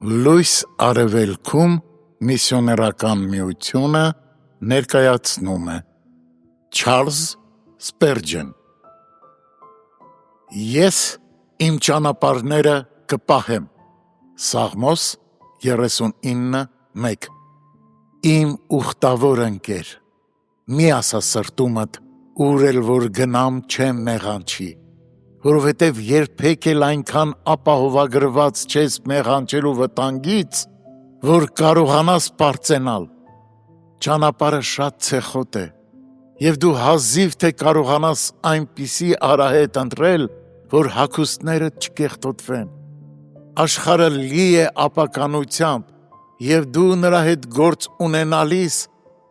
Լույս արևելքում միսիոներական միությունը ներկայացնում է Չարլզ Սպերջեն Ես իմ ճանապարհները կպահեմ Սաղմոս 39:1 Իմ ուխտավոր ընկեր մի ասա սրտումդ ուր էլ որ գնամ չեմ մեղանչի որովհետև երբեք էլ այնքան ապահովագրված չես մեղանչելու վտանգից, որ կարողանաս պարծենալ։ Ճանապարհը շատ ցեխոտ է, և դու հազիվ թե կարողանաս այնպիսի արահետ ընտրել, որ հագուստներդ չկեղտոտվեն։ Աշխարհը լի է ապականությամբ, և դու նրա հետ գործ ունենալիս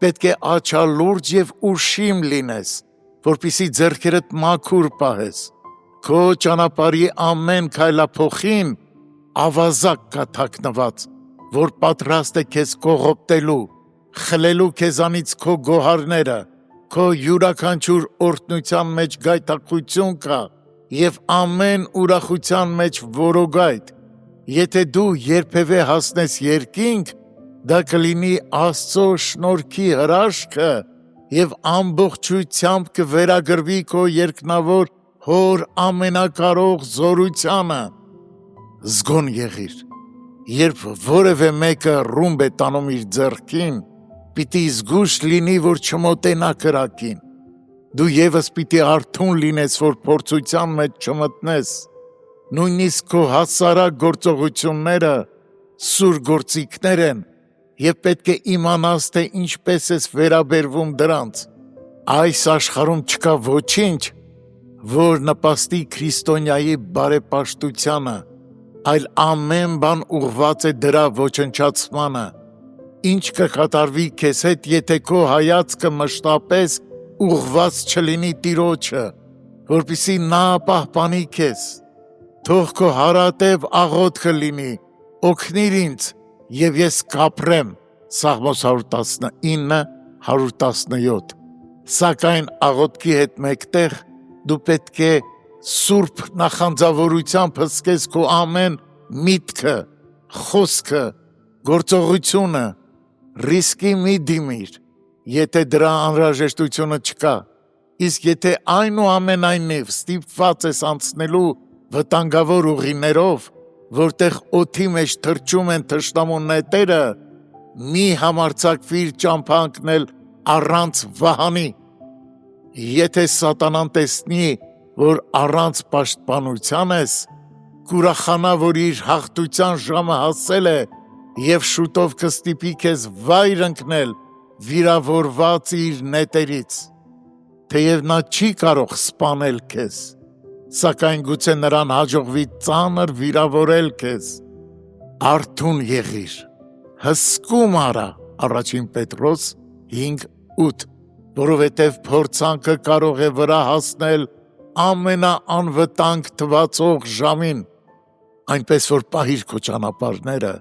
պետք է աչալուրջ և ուշիմ լինես, որպեսզի ձեռքերդ մաքուր պահես։ Քո ճանապարհի ամեն քայլափոխին ավազակ կա թաքնված, որ պատրաստ է քեզ կողոպտելու, խլելու քեզանից քո գոհարները, քո յուրաքանչյուր օրհնության մեջ գայթակղություն կա և ամեն ուրախության մեջ որոգայթ։ Եթե դու երբևէ հասնես երկինք, դա կլինի Աստծո շնորհքի հրաշքը և ամբողջությամբ կվերագրվի քո երկնավոր Հոր ամենակարող զորությանը։ Զգոն եղիր, երբ որևէ մեկը ռումբ է տանում իր ձեռքին, պիտի զգույշ լինի, որ չմոտենա կրակին։ Դու ևս պիտի արթուն լինես, որ փորձության մեջ չմտնես։ Նույնիսկ քո հասարակ գործողությունները սուր գործիքներ են, և պետք է իմանաս, թե ինչպես ես վերաբերվում դրանց։ Այս աշխարհում չկա ոչինչ, որ նպաստի քրիստոնյայի բարեպաշտությանը, այլ ամեն բան ուղղված է դրա ոչնչացմանը։ Ինչ կկատարվի քեզ հետ, եթե քո հայացքը մշտապես ուղղված չլինի Տիրոջը, որպեսզի նա պահպանի քեզ։ Թող քո հարատև աղոթքը լինի. օգնիր ինձ, և ես կապրեմ, Սաղմոս 119:117։ Սակայն աղոթքի հետ մեկտեղ դու պետք է սուրբ նախանձավորությամբ հսկես քո ամեն միտքը, խոսքը, գործողությունը, ռիսկի մի դիմիր, եթե դրա անհրաժեշտությունը չկա, իսկ եթե այնուամենայնիվ ստիպված ես անցնելու վտանգավոր ուղիներով, որտեղ օդի մեջ թռչում են թշնամու նետերը, մի համարձակվիր ճամփա ընկնել առանց վահանի։ Եթե սատանան տեսնի, որ առանց պաշտպանության ես, կուրախանա, որ իր հաղթության ժամը հասել է և շուտով կստիպի քեզ վայր ընկնել վիրավորված իր նետերից։ Թեև նա չի կարող սպանել քեզ, սակայն գուցե նրան հաջողվի ծանր վիրավորել քեզ։ Արթուն եղիր, հսկում արա, 1 Պետրոս 5:8, որովհետև փորձանքը կարող է վրա հասնել ամենաանվտանգ թվացող ժամին, այնպես որ պահիր քո ճանապարհները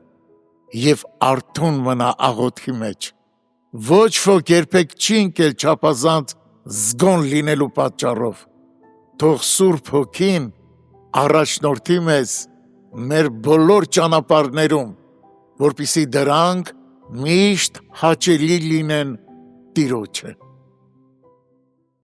և արթուն մնա աղոթքի մեջ։ Ոչ ոք երբեք չի ընկել չափազանց զգոն լինելու պատճառով։ Թող Սուրբ Հոգին առաջնորդի մեզ մեր բոլոր ճանապարհներում, որպեսզի դրանք միշտ հաճելի լինեն Տիրոջը։